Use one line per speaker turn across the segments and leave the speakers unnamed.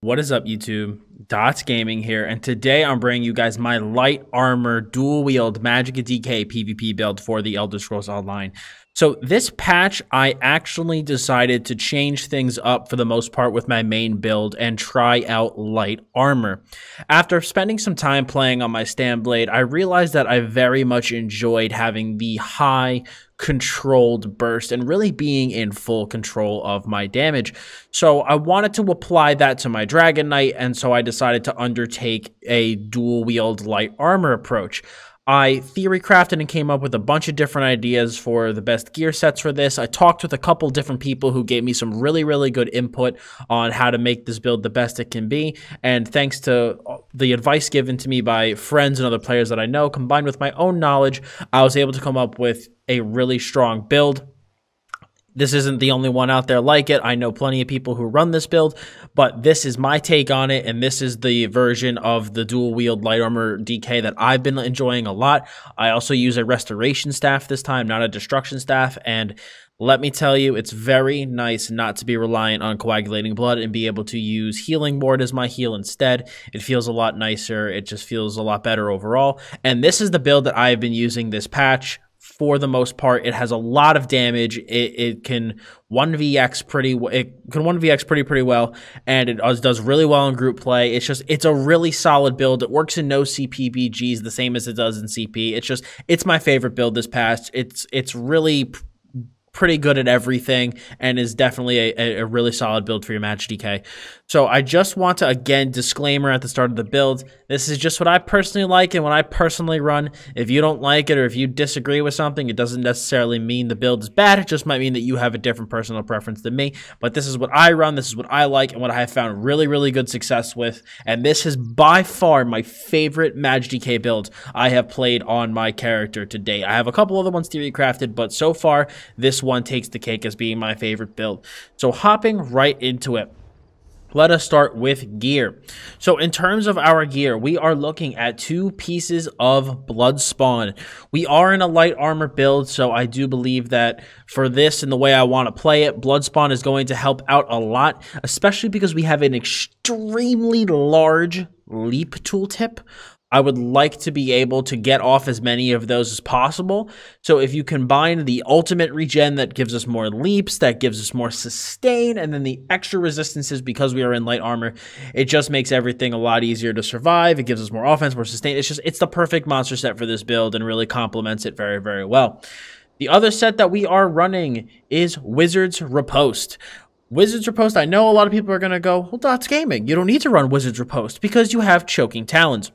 What is up, YouTube? Dottz Gaming here, and today I'm bringing you guys my light armor dual wield Magicka DK PvP build for the Elder Scrolls Online. So this patch, I actually decided to change things up for the most part with my main build and try out light armor. After spending some time playing on my stand blade, I realized that I very much enjoyed having the high controlled burst and really being in full control of my damage. So I wanted to apply that to my Dragon Knight, and so I decided to undertake a dual wield light armor approach. I theory crafted and came up with a bunch of different ideas for the best gear sets for this. I talked with a couple different people who gave me some really good input on how to make this build the best it can be. And thanks to the advice given to me by friends and other players that I know, combined with my own knowledge, I was able to come up with a really strong build. This isn't the only one out there like it. I know plenty of people who run this build, but this is my take on it, and this is the version of the dual wield light armor DK that I've been enjoying a lot. I also use a restoration staff this time, not a destruction staff, and let me tell you, it's very nice not to be reliant on coagulating blood and be able to use healing ward as my heal instead. It feels a lot nicer. It just feels a lot better overall, and this is the build that I've been using this patch. For the most part, it has a lot of damage. It can 1vx pretty well, and it does really well in group play. It's a really solid build. It works in no CPBGs the same as it does in CP. It's my favorite build this patch. It's really pretty good at everything and is definitely a really solid build for your magDK. So I just want to, again, disclaimer at the start of the build, this is just what I personally like and what I personally run. If you don't like it or if you disagree with something, it doesn't necessarily mean the build is bad. It just might mean that you have a different personal preference than me. But this is what I run, this is what I like, and what I have found really good success with. And this is by far my favorite magDK build I have played on my character to date. I have a couple other ones theory crafted, but so far, this one takes the cake as being my favorite build. So hopping right into it, let us start with gear. So in terms of our gear, we are looking at 2 pieces of blood spawn. We are in a light armor build, so I do believe that for this and the way I want to play it, blood spawn is going to help out a lot, especially because we have an extremely large leap tooltip. I would like to be able to get off as many of those as possible. So if you combine the ultimate regen that gives us more leaps, that gives us more sustain, and then the extra resistances because we are in light armor, it just makes everything a lot easier to survive. It gives us more offense, more sustain. It's the perfect monster set for this build and really complements it very well. The other set that we are running is Wizard's Riposte. Wizard's Riposte, I know a lot of people are going to go, well, Dottz Gaming, you don't need to run Wizard's Riposte because you have Choking Talons.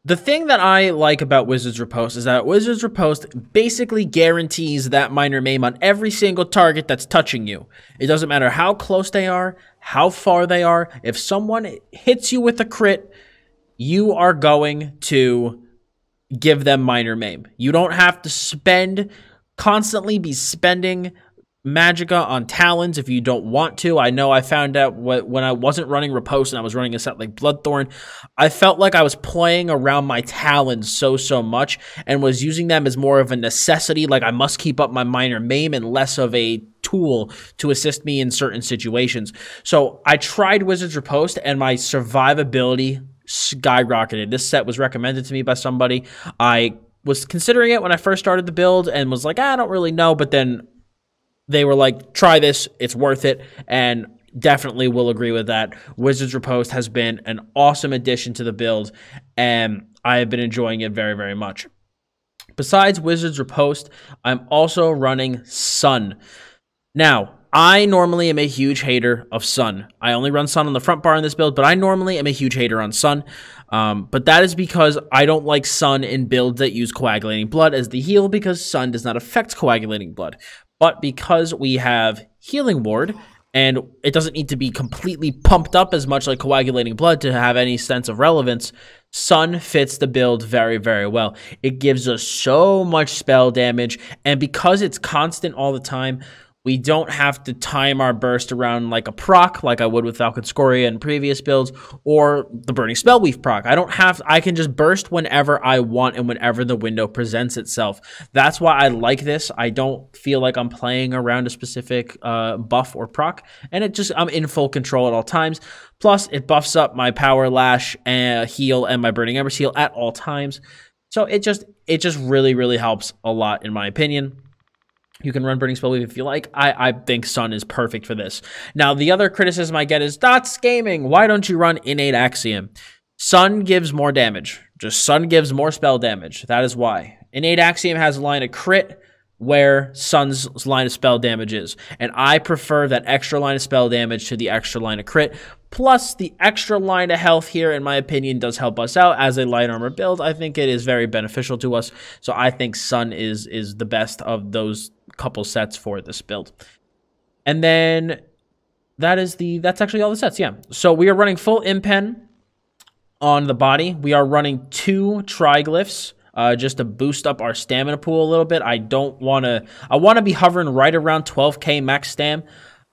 The thing that I like about Wizard's Riposte is that Wizard's Riposte basically guarantees that minor maim on every single target that's touching you. It doesn't matter how close they are, how far they are. If someone hits you with a crit, you are going to give them minor maim. You don't have to constantly be spending Magicka on Talons if you don't want to. I know I found out when I wasn't running Riposte and I was running a set like Bloodthorn, I felt like I was playing around my Talons so much and was using them as more of a necessity, like I must keep up my minor maim, and less of a tool to assist me in certain situations. So I tried Wizard's Riposte and my survivability skyrocketed. This set was recommended to me by somebody. I was considering it when I first started the build and was like, I don't really know, but then they were like, try this, it's worth it, and definitely will agree with that. Wizard's Riposte has been an awesome addition to the build, and I have been enjoying it very much. Besides Wizard's Riposte, I'm also running Sun. Now, I normally am a huge hater of Sun. I only run Sun on the front bar in this build, but I normally am a huge hater on Sun. But that is because I don't like Sun in builds that use coagulating blood as the heal, because Sun does not affect coagulating blood. But because we have healing ward, and it doesn't need to be completely pumped up as much like coagulating blood to have any sense of relevance, Sun fits the build very well. It gives us so much spell damage, and because it's constant all the time, We don't have to time our burst around like a proc, like I would with Valkyn Skoria in previous builds, or the Burning Spellweave proc. I can just burst whenever I want and whenever the window presents itself. That's why I like this. I don't feel like I'm playing around a specific buff or proc, and I'm in full control at all times. Plus, it buffs up my power lash and heal and my Burning Embers heal at all times. So it just really, really helps a lot in my opinion. You can run Burning Spellweave if you like. I think Sun is perfect for this. Now, the other criticism I get is, Dottz Gaming, why don't you run Innate Axiom? Sun gives more damage. Just Sun gives more spell damage. That is why. Innate Axiom has a line of crit where Sun's line of spell damage is. And I prefer that extra line of spell damage to the extra line of crit. Plus, the extra line of health here, in my opinion, does help us out as a light armor build. I think it is very beneficial to us. So I think Sun is the best of those couple sets for this build. And then that's actually all the sets, yeah. So we are running full impen on the body. We are running 2 triglyphs just to boost up our stamina pool a little bit. I want to be hovering right around 12k max stam.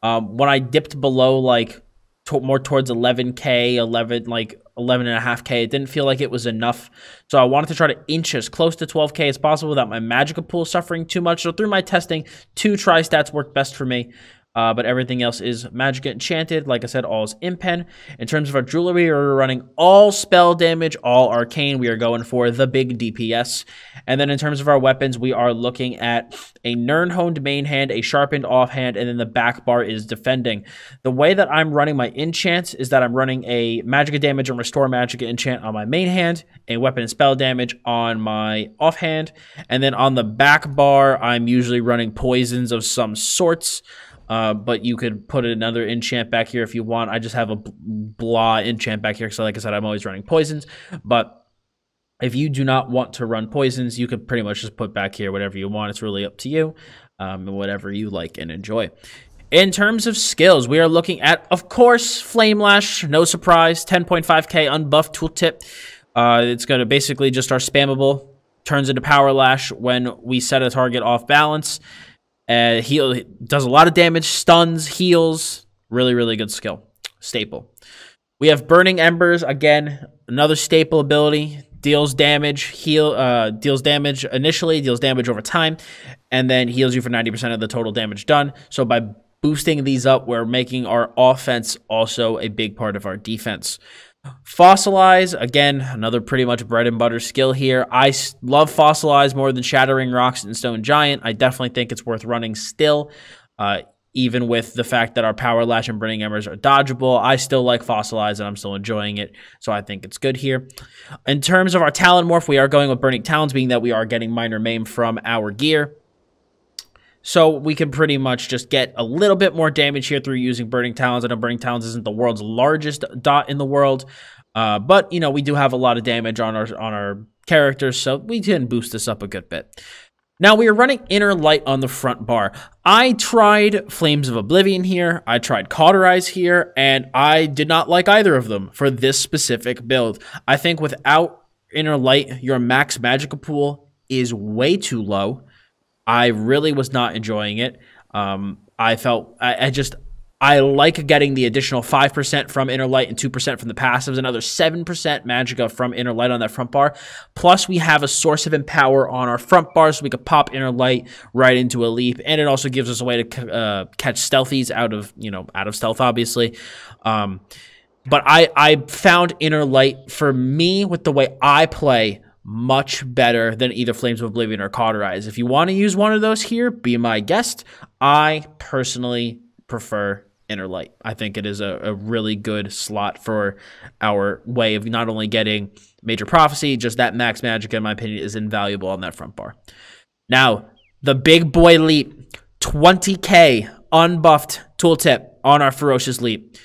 When I dipped below like more towards 11k, 11.5k, it didn't feel like it was enough. So I wanted to try to inch as close to 12k as possible without my Magicka pool suffering too much. So through my testing, 2 tri-stats worked best for me. But everything else is Magicka Enchanted. Like I said, all is impen. In terms of our jewelry, we're running all spell damage, all arcane. We are going for the big DPS. And then in terms of our weapons, we are looking at a Nirn-honed main hand, a sharpened offhand, and then the back bar is defending. The way that I'm running my enchants is that I'm running a Magicka damage and restore Magicka enchant on my main hand, a weapon and spell damage on my offhand, and then on the back bar, I'm usually running poisons of some sorts. But you could put another enchant back here if you want. I just have a blah enchant back here. So like I said, I'm always running poisons. But if you do not want to run poisons, you could pretty much just put back here whatever you want. It's really up to you, and whatever you like and enjoy. In terms of skills, we are looking at, of course, Flame Lash. No surprise. 10.5k unbuffed tooltip. It's going to basically just our spammable. Turns into Power Lash when we set a target off balance. Heal does a lot of damage, stuns, heals. Really, really good skill. Staple. We have Burning Embers. Again, another staple ability. Deals damage, deals damage initially, deals damage over time, and then heals you for 90% of the total damage done. So by boosting these up, we're making our offense also a big part of our defense. Fossilize, again, another pretty much bread and butter skill here. I love Fossilize more than Shattering Rocks and Stone Giant. I definitely think it's worth running still, even with the fact that our Power Lash and Burning Embers are dodgeable. I still like Fossilize, and I'm still enjoying it, so I think it's good here. In terms of our Talon Morph, we are going with Burning Talons, being that we are getting Minor Maim from our gear. So we can pretty much just get a little bit more damage here through using Burning Talons. I know Burning Talons isn't the world's largest dot in the world, but, you know, we do have a lot of damage on our characters, so we can boost this up a good bit. Now, we are running Inner Light on the front bar. I tried Flames of Oblivion here, I tried Cauterize here, and I did not like either of them for this specific build. I think without Inner Light, your max Magicka pool is way too low. I really was not enjoying it. I like getting the additional 5% from Inner Light and 2% from the passives, another 7% Magicka from Inner Light on that front bar. Plus, we have a source of Empower on our front bar, so we could pop Inner Light right into a leap, and it also gives us a way to catch stealthies out of stealth, obviously. But I found Inner Light, for me, with the way I play, much better than either Flames of Oblivion or Cauterize. If you want to use one of those here, be my guest. I personally prefer Inner Light. I think it is a really good slot for our way of not only getting Major Prophecy, just that max Magicka, in my opinion, is invaluable on that front bar. Now, the big boy leap, 20k unbuffed tooltip on our Ferocious Leap.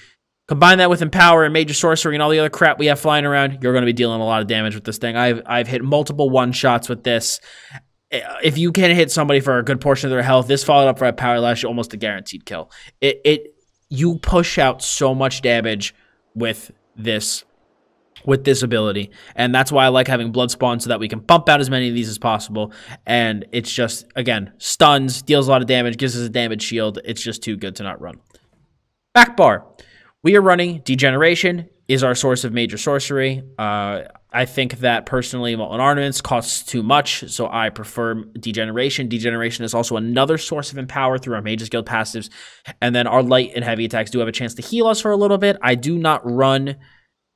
Combine that with Empower and Major Sorcery and all the other crap we have flying around, you're going to be dealing a lot of damage with this thing. I've hit multiple one-shots with this. If you can hit somebody for a good portion of their health, this followed up for a Power Lash, almost a guaranteed kill. You push out so much damage with this with this ability, and that's why I like having blood spawn, so that we can pump out as many of these as possible. And it's just, again, stuns, deals a lot of damage, gives us a damage shield. It's just too good to not run. Back bar, we are running Degeneration, is our source of major sorcery. I think that personally Molten Ornaments costs too much, so I prefer Degeneration. Degeneration is also another source of Empower through our Mage's Guild passives, and then our light and heavy attacks do have a chance to heal us for a little bit. I do not run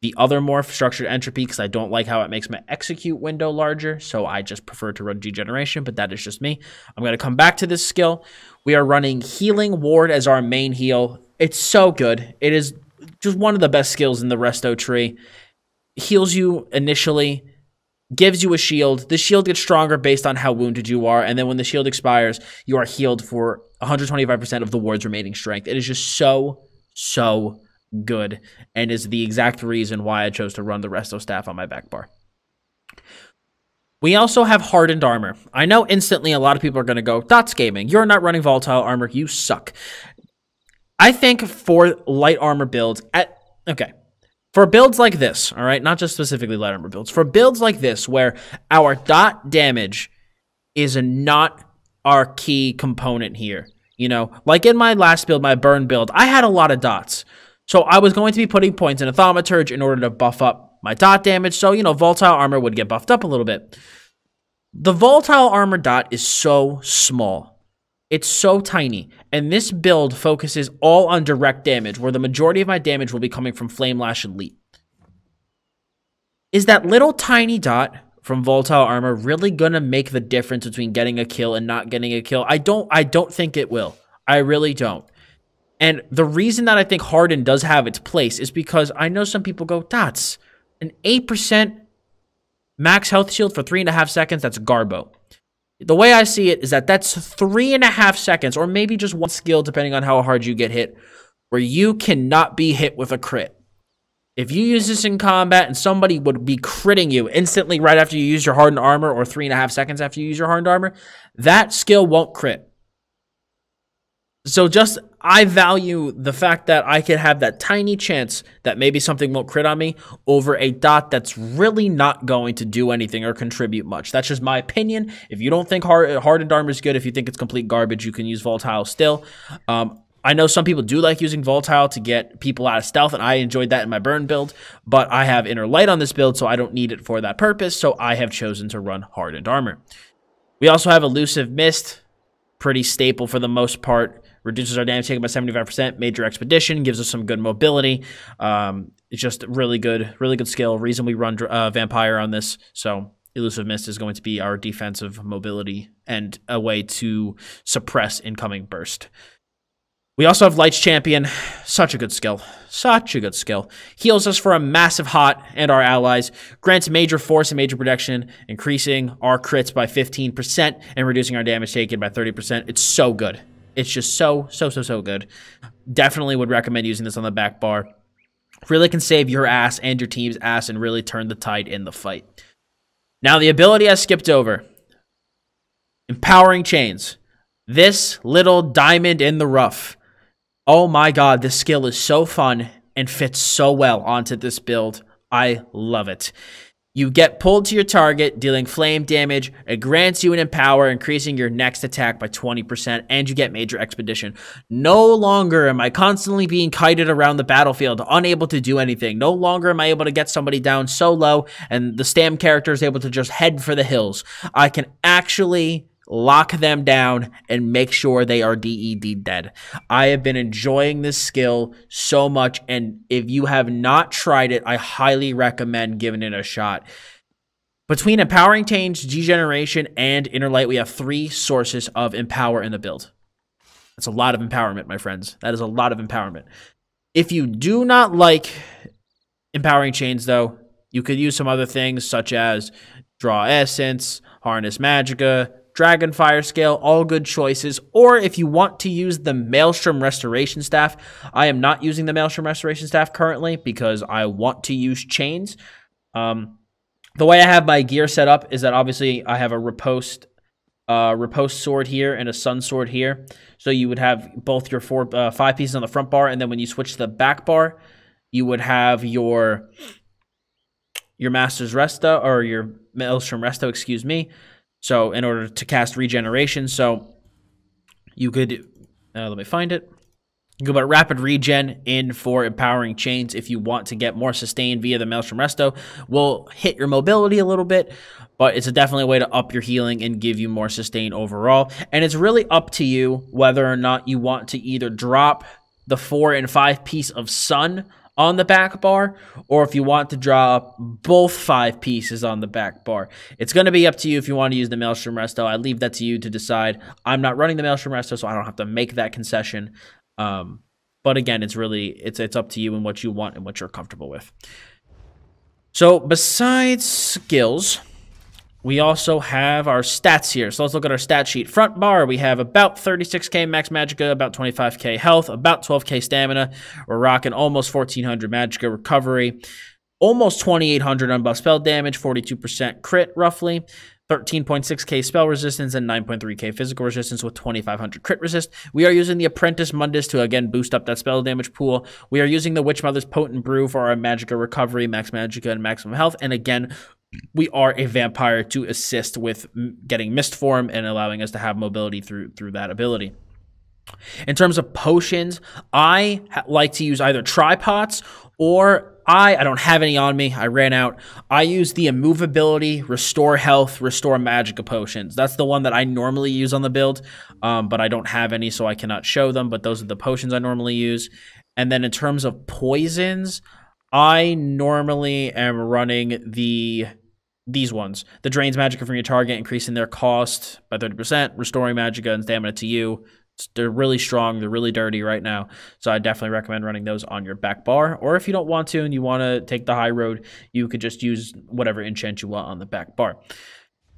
the other morph, Structured Entropy, because I don't like how it makes my execute window larger, so I just prefer to run Degeneration, but that is just me. I'm going to come back to this skill. We are running Healing Ward as our main heal. It's so good. It is just one of the best skills in the resto tree. Heals you initially, gives you a shield. The shield gets stronger based on how wounded you are, and then when the shield expires, you are healed for 125% of the ward's remaining strength. It is just so good, and is the exact reason why I chose to run the resto staff on my back bar. We also have Hardened Armor. I know instantly a lot of people are going to go, Dottz Gaming, you're not running Volatile Armor, you suck. I think for light armor builds, for builds like this, all right, not just specifically light armor builds, for builds like this where our dot damage is not our key component here, you know, like in my last build, my burn build, I had a lot of dots. So I was going to be putting points in a Thaumaturge in order to buff up my dot damage, so, you know, Volatile Armor would get buffed up a little bit. The Volatile Armor dot is so small. It's so tiny, and this build focuses all on direct damage, where the majority of my damage will be coming from Flame Lash and Leap. Is that little tiny dot from Volatile Armor really going to make the difference between getting a kill and not getting a kill? I don't think it will. I really don't. And the reason that I think Harden does have its place is because I know some people go, Dottz, an 8% max health shield for 3.5 seconds, that's Garbo. The way I see it is that that's 3.5 seconds, or maybe just one skill, depending on how hard you get hit, where you cannot be hit with a crit. If you use this in combat and somebody would be critting you instantly right after you use your Hardened Armor, or 3.5 seconds after you use your Hardened Armor, that skill won't crit. So just, I value the fact that I can have that tiny chance that maybe something won't crit on me over a dot that's really not going to do anything or contribute much. That's just my opinion. If you don't think Hardened Armor is good, if you think it's complete garbage, you can use Volatile still. I know some people do like using Volatile to get people out of stealth, and I enjoyed that in my burn build, but I have Inner Light on this build, so I don't need it for that purpose, so I have chosen to run Hardened Armor. We also have Elusive Mist, pretty staple for the most part. Reduces our damage taken by 75%. Major Expedition gives us some good mobility. It's just really good skill. Reason we run Vampire on this. So Elusive Mist is going to be our defensive mobility and a way to suppress incoming burst. We also have Light's Champion. Such a good skill. Such a good skill. Heals us for a massive hot and our allies. Grants major force and major protection, increasing our crits by 15% and reducing our damage taken by 30%. It's so good. It's just so good. Definitely would recommend using this on the back bar. Really can save your ass and your team's ass and really turn the tide in the fight. Now, the ability I skipped over. Empowering Chains. This little diamond in the rough. Oh my god, this skill is so fun and fits so well onto this build. I love it. You get pulled to your target, dealing flame damage. It grants you an Empower, increasing your next attack by 20%, and you get Major Expedition. No longer am I constantly being kited around the battlefield, unable to do anything. No longer am I able to get somebody down so low, and the Stam character is able to just head for the hills. I can actually lock them down and make sure they are DED dead. I have been enjoying this skill so much, and if you have not tried it, I highly recommend giving it a shot. Between Empowering Chains, Degeneration, and Inner Light, we have 3 sources of Empower in the build. That's a lot of empowerment, my friends. That is a lot of empowerment. If you do not like Empowering Chains, though, you could use some other things such as Draw Essence, Harness Magicka, Dragon Fire Scale, all good choices. Or if you want to use the Maelstrom Restoration Staff, I am not using the Maelstrom Restoration Staff currently because I want to use Chains. The way I have my gear set up is that obviously I have a riposte sword here and a sun sword here. So you would have both your 5 pieces on the front bar, and then when you switch to the back bar, you would have your your Master's Resto, or your Maelstrom Resto, excuse me. So in order to cast Regeneration, so you could, let me find it. You can put Rapid Regen in for Empowering Chains if you want to get more sustain via the Maelstrom Resto. Will hit your mobility a little bit, but it's definitely a way to up your healing and give you more sustain overall. And it's really up to you whether or not you want to either drop the 4 and 5 piece of Sun on the back bar, or if you want to drop both 5 pieces on the back bar. It's going to be up to you if you want to use the Maelstrom Resto. I leave that to you to decide. I'm not running the Maelstrom Resto, so I don't have to make that concession. But again, it's up to you and what you want and what you're comfortable with. So besides skills, we also have our stats here. So let's look at our stat sheet. Front bar, we have about 36k max Magicka, about 25k health, about 12k stamina. We're rocking almost 1400 Magicka recovery, almost 2800 unbuffed spell damage, 42% crit roughly, 13.6k spell resistance, and 9.3k physical resistance with 2500 crit resist. We are using the Apprentice Mundus to, again, boost up that spell damage pool. We are using the Witch Mother's Potent Brew for our Magicka recovery, max Magicka, and maximum health. And again, we are a vampire to assist with getting Mist Form and allowing us to have mobility through that ability. In terms of potions, I like to use either tripods or I don't have any on me. I ran out. I use the Immovability, Restore Health, Restore Magicka potions. That's the one that I normally use on the build, but I don't have any, so I cannot show them, but those are the potions I normally use. And then in terms of poisons, I normally am running these ones. The drains Magicka from your target, increasing their cost by 30%, restoring Magicka and stamina to you. They're really strong. They're really dirty right now. So I definitely recommend running those on your back bar. Or if you don't want to and you want to take the high road, you could just use whatever enchant you want on the back bar.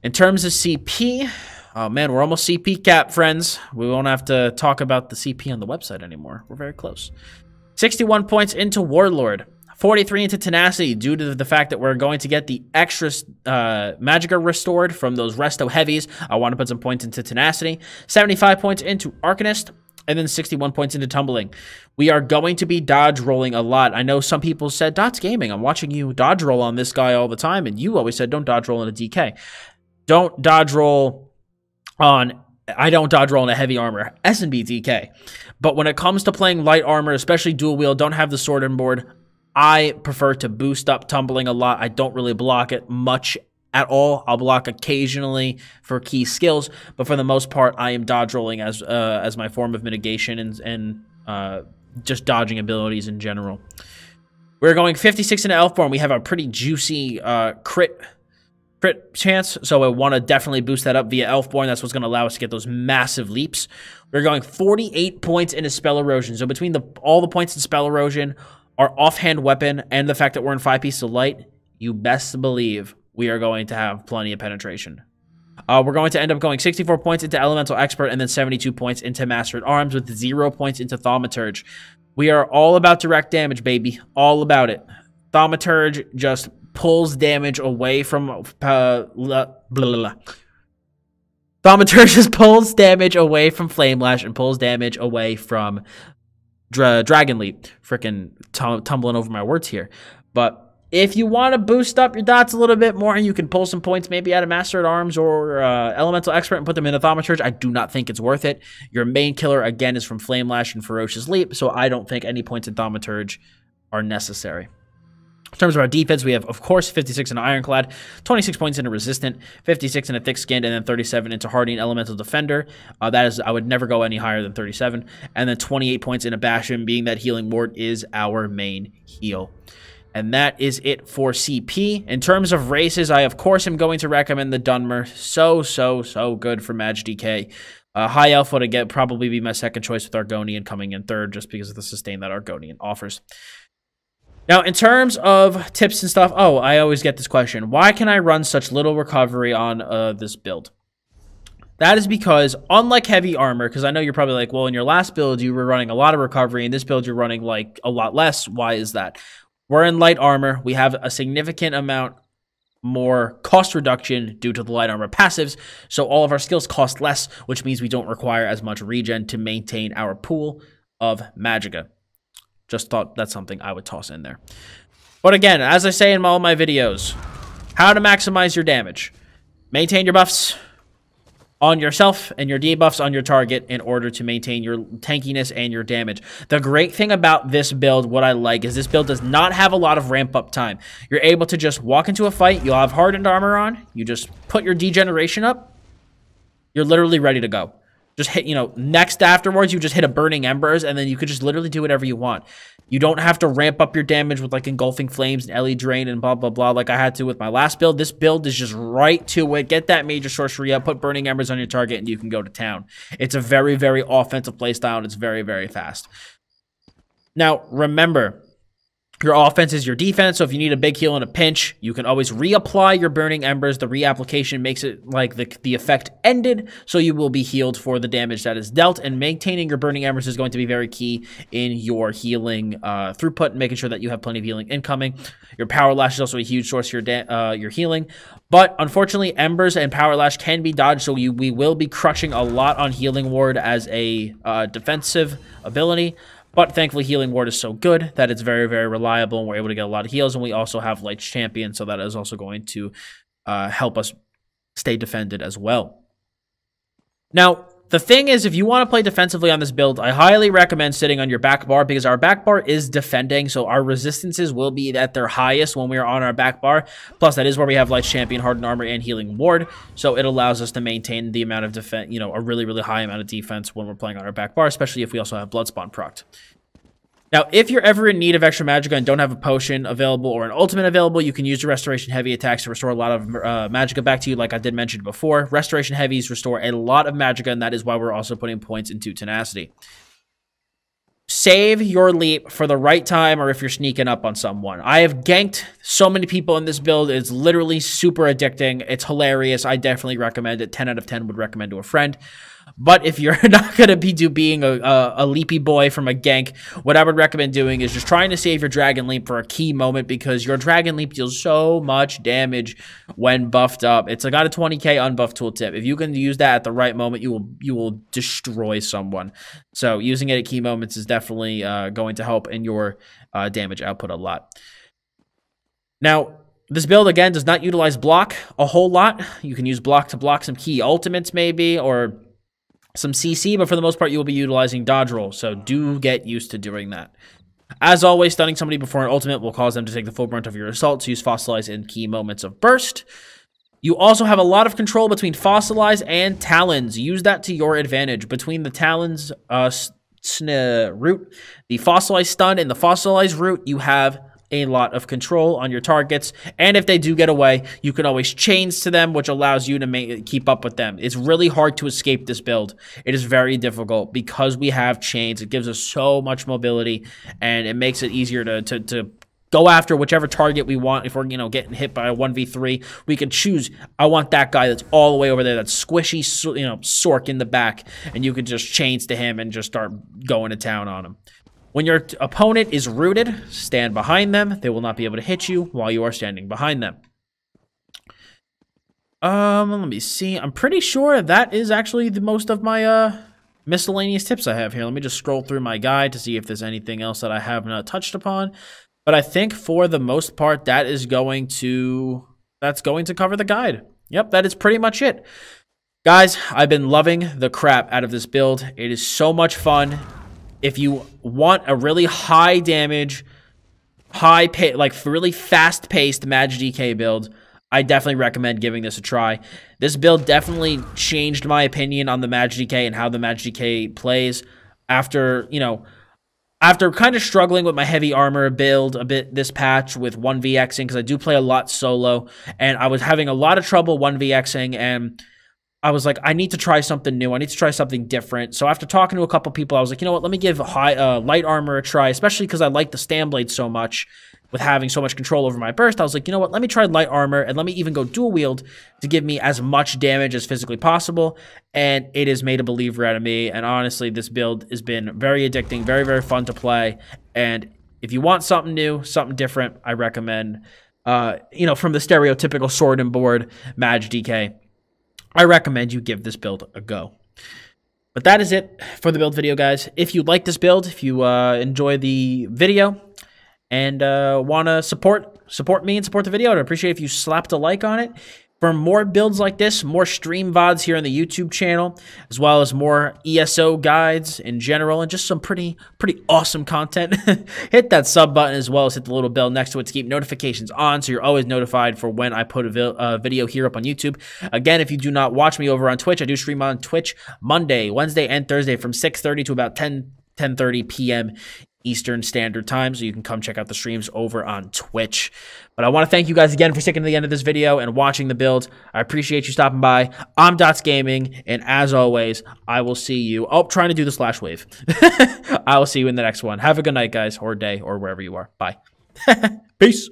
In terms of CP, oh man, we're almost CP cap, friends. We won't have to talk about the CP on the website anymore. We're very close. 61 points into Warlord. 43 into Tenacity due to the fact that we're going to get the extra Magicka restored from those Resto Heavies. I want to put some points into Tenacity. 75 points into Arcanist. And then 61 points into Tumbling. We are going to be dodge rolling a lot. I know some people said, Dottz Gaming, I'm watching you dodge roll on this guy all the time. And you always said, don't dodge roll in a DK. Don't dodge roll on... I don't dodge roll in a heavy armor S&B DK. But when it comes to playing light armor, especially dual wield, don't have the sword on board, I prefer to boost up Tumbling a lot. I don't really block it much at all. I'll block occasionally for key skills, but for the most part, I am dodge rolling as my form of mitigation and just dodging abilities in general. We're going 56 into Elfborn. We have a pretty juicy crit chance, so I want to definitely boost that up via Elfborn. That's what's going to allow us to get those massive leaps. We're going 48 points into Spell Erosion. So between all the points in Spell Erosion, our offhand weapon, and the fact that we're in 5 pieces of light, you best believe we are going to have plenty of penetration. We're going to end up going 64 points into Elemental Expert and then 72 points into Master at Arms with 0 points into Thaumaturge. We are all about direct damage, baby. All about it. Thaumaturge just pulls damage away from... Thaumaturge just pulls damage away from Flame Lash and pulls damage away from... Dragon Leap. Freaking tumbling over my words here. But if you want to boost up your dots a little bit more and you can pull some points maybe out of Master at Arms or Elemental Expert and put them in a Thaumaturge, I do not think it's worth it. Your main killer, again, is from Flame Lash and Ferocious Leap, so I don't think any points in Thaumaturge are necessary. In terms of our defense, we have, of course, 56 into Ironclad, 26 points into Resistant, 56 into Thick-Skinned, and then 37 into Hardy and Elemental Defender. That is, I would never go any higher than 37. And then 28 points into Bastion, being that Healing Ward is our main heal. And that is it for CP. In terms of races, I, of course, am going to recommend the Dunmer. So good for magDK. High Elf would, again, probably be my second choice with Argonian coming in third, just because of the sustain that Argonian offers. Now, in terms of tips and stuff, oh, I always get this question. Why can I run such little recovery on this build? That is because, unlike heavy armor, because I know you're probably like, well, in your last build, you were running a lot of recovery. In this build, you're running, like, a lot less. Why is that? We're in light armor. We have a significant amount more cost reduction due to the light armor passives, so all of our skills cost less, which means we don't require as much regen to maintain our pool of Magicka. Just thought that's something I would toss in there. But again, as I say in all my videos, how to maximize your damage. Maintain your buffs on yourself and your debuffs on your target in order to maintain your tankiness and your damage. The great thing about this build, what I like, is this build does not have a lot of ramp up time. You're able to just walk into a fight, you'll have hardened armor on, you just put your degeneration up, you're literally ready to go. Just hit, next afterwards, you just hit a burning embers, and then you could just literally do whatever you want. You don't have to ramp up your damage with like engulfing flames and LE drain and blah, blah, blah, like I had to with my last build. This build is just right to it. Get that major sorcery up, put burning embers on your target, and you can go to town. It's a very, very offensive playstyle, and it's very, very fast. Now, remember, your offense is your defense, so if you need a big heal in a pinch, you can always reapply your burning embers. The reapplication makes it like the effect ended, so you will be healed for the damage that is dealt, and maintaining your burning embers is going to be very key in your healing throughput, and making sure that you have plenty of healing incoming. Your power lash is also a huge source of your healing, but unfortunately, embers and power lash can be dodged, so we will be crushing a lot on healing ward as a defensive ability. But thankfully, Healing Ward is so good that it's very, very reliable, and we're able to get a lot of heals. And we also have Light's Champion, so that is also going to help us stay defended as well. Now, the thing is, if you want to play defensively on this build, I highly recommend sitting on your back bar, because our back bar is defending, so our resistances will be at their highest when we are on our back bar. Plus, that is where we have Light's Champion, Hardened Armor, and Healing Ward, so it allows us to maintain the amount of defense, a really, really high amount of defense when we're playing on our back bar, especially if we also have Bloodspawn procced. Now, if you're ever in need of extra Magicka and don't have a potion available or an ultimate available, you can use your Restoration Heavy attacks to restore a lot of Magicka back to you, like I did mention before. Restoration Heavies restore a lot of Magicka, and that is why we're also putting points into Tenacity. Save your leap for the right time, or if you're sneaking up on someone. I have ganked so many people in this build. It's literally super addicting. It's hilarious. I definitely recommend it. 10 out of 10 would recommend to a friend. But if you're not going to be being a leapy boy from a gank, what I would recommend doing is just trying to save your Dragon Leap for a key moment, because your Dragon Leap deals so much damage when buffed up. It's got a 20k unbuffed tooltip. If you can use that at the right moment, you will destroy someone. So using it at key moments is definitely going to help in your damage output a lot. Now, this build, again, does not utilize block a whole lot. You can use block to block some key ultimates maybe, or some CC, but for the most part, you will be utilizing dodge roll, so do get used to doing that. As always, stunning somebody before an ultimate will cause them to take the full brunt of your assault, so use Fossilize in key moments of burst. You also have a lot of control between Fossilize and Talons. Use that to your advantage. Between the Talons route, the Fossilize stun, and the Fossilize route, you have a lot of control on your targets, and if they do get away, you can always chains to them, which allows you to keep up with them. It's really hard to escape this build. It is very difficult because we have chains. It gives us so much mobility, and it makes it easier to go after whichever target we want. If we're getting hit by a 1v3, we can choose, I want that guy that's all the way over there, that's squishy, Sork in the back, and you can just chains to him and just start going to town on him. When your opponent is rooted, stand behind them. They will not be able to hit you while you are standing behind them. Let me see. I'm pretty sure that is actually the most of my miscellaneous tips I have here. Let me just scroll through my guide to see if there's anything else that I have not touched upon. But I think for the most part, that's going to cover the guide. Yep, that is pretty much it. Guys, I've been loving the crap out of this build. It is so much fun. If you want a really high damage, really fast-paced magDK build, I definitely recommend giving this a try. This build definitely changed my opinion on the magDK and how the magDK plays after kind of struggling with my heavy armor build a bit this patch with 1vxing, because I do play a lot solo, and I was having a lot of trouble 1vxing, and I was like, I need to try something new. I need to try something different. So after talking to a couple people, I was like, you know what? Let me give light armor a try, especially because I like the stand blade so much with having so much control over my burst. I was like, you know what? Let me try light armor, and let me even go dual wield to give me as much damage as physically possible. And it has made a believer out of me. And honestly, this build has been very addicting, very, very fun to play. And if you want something new, something different, I recommend, from the stereotypical sword and board magDK, I recommend you give this build a go. But that is it for the build video, guys. If you like this build, if you enjoy the video, and want to support me and support the video, I'd appreciate if you slapped a like on it. For more builds like this, more stream VODs here on the YouTube channel, as well as more ESO guides in general, and just some pretty awesome content, hit that sub button as well as hit the little bell next to it to keep notifications on so you're always notified for when I put a video here up on YouTube. Again, if you do not watch me over on Twitch, I do stream on Twitch Monday, Wednesday, and Thursday from 6:30 to about 10:30 p.m. Eastern Standard Time, so you can come check out the streams over on Twitch. But I want to thank you guys again for sticking to the end of this video and watching the build. I appreciate you stopping by. I'm Dottz Gaming, and as always, I will see you. Oh, trying to do the slash wave. I will see you in the next one. Have a good night, guys, or day, or wherever you are. Bye. Peace.